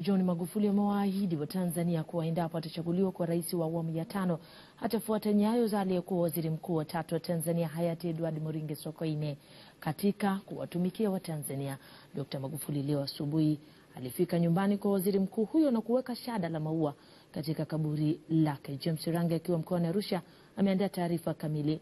John Magufuli amewaahidi wa Tanzania kuwa endapo atachaguliwa kwa rais wa awamu ya 5 atafuata nyayo za aliyekuwa waziri mkuu wa 3 wa Tanzania hayati Edward Moringe Sokoine katika kuwatumikia wa Tanzania. Dr. Magufuli leo asubuhi alifika nyumbani kwa waziri mkuu huyo na kuweka shada la maua katika kaburi lake. James Range akiwa mkoani Arusha ameandaa taarifa kamili.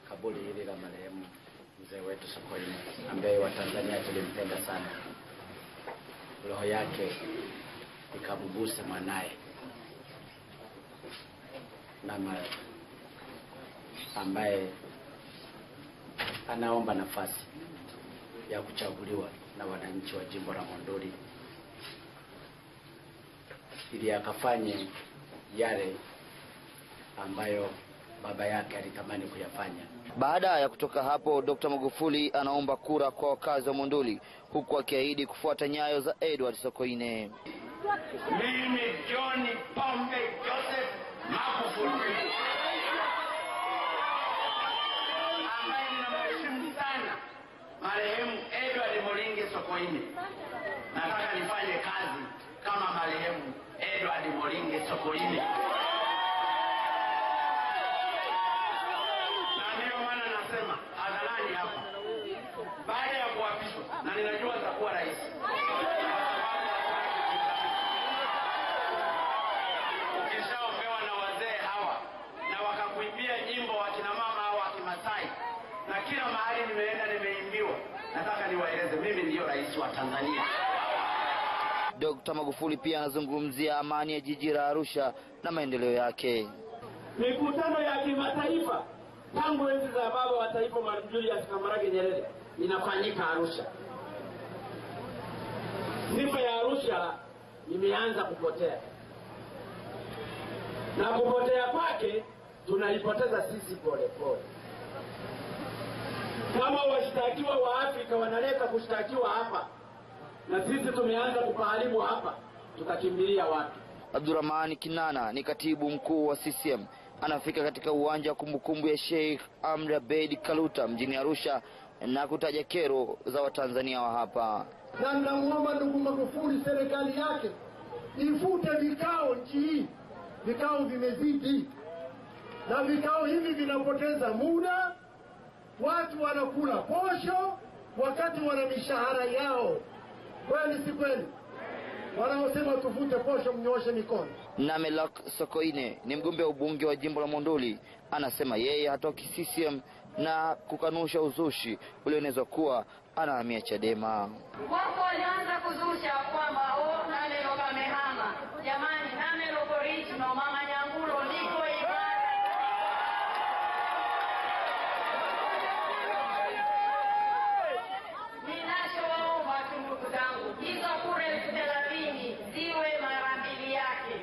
Kaburi hili la marehemu mzee wetu Sokoine ambaye Watanzania tulimpenda sana, roho yake ikamgusa mwanae na ambaye anaomba nafasi ya kuchaguliwa na wananchi wa jimbo la Monduli ili akafanye yale ambayo baba yake alitamani kuyafanya. Baada ya kutoka hapo, Dr. Magufuli anaomba kura kwa wakazi wa Monduli huku akiahidi kufuata nyayo za Edward Sokoine. Mimi John Pombe Joseph Magufuli ambaye ninamheshimu sana marehemu Edward Moringe Sokoine, nataka nifanye kazi kama marehemu Edward Moringe Sokoine. Baada ya kuapishwa, na ninajua nitakuwa rais, ukishaopewa na wazee hawa na wakakuimbia nyimbo wakina mama au wakimasai, na kila mahali nimeenda nimeimbiwa, nataka niwaeleze mimi ndio rais wa Tanzania. Dr. Magufuli pia anazungumzia amani ya jiji la Arusha na maendeleo yake. Mikutano ya kimataifa tangu enzi za baba wa taifa Mwalimu Julius Kambarage Nyerere inafanyika Arusha. Sifa ya Arusha imeanza kupotea, na kupotea kwake tunaipoteza sisi pole pole. Kama washtakiwa wa Afrika wanaleta kushtakiwa hapa na sisi tumeanza kupaharibu hapa, tutakimbilia wapi? Abdurrahman Kinana ni katibu mkuu wa CCM. Anafika katika uwanja wa kumbukumbu ya Sheikh Amri Abeid Karuta mjini Arusha na kutaja kero za Watanzania wa hapa. Na namuomba ndugu Magufuli, serikali yake ifute vikao nchi hii. Vikao vimezidi, na vikao hivi vinapoteza muda. Watu wanakula posho wakati wana mishahara yao. Kweli si kweli? Wanaosema tufute posho mnyooshe mikono. Namelak Sokoine ni mgombea ubunge wa jimbo la Monduli. Anasema yeye hatoki CCM na kukanusha uzushi ulioenezwa kuwa anahamia Chadema. Wako walianza kuzusha kwamba Namelo kamehama. Jamani, Namelo original mama Nyangulo niko hivyo. Ninachowaomba tu ndugu zangu, hizo kura 30 ziwe mara mbili yake.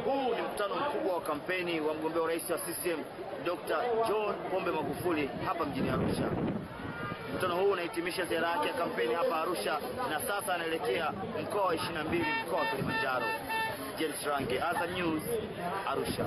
Huu ni mkutano mkubwa wa kampeni wa mgombea rais wa CCM Dr. John Pombe Magufuli hapa mjini Arusha. Mkutano huu unahitimisha ziara yake ya kampeni hapa Arusha na sasa anaelekea mkoa wa 22, mkoa wa Kilimanjaro. James Range, Azam News, Arusha.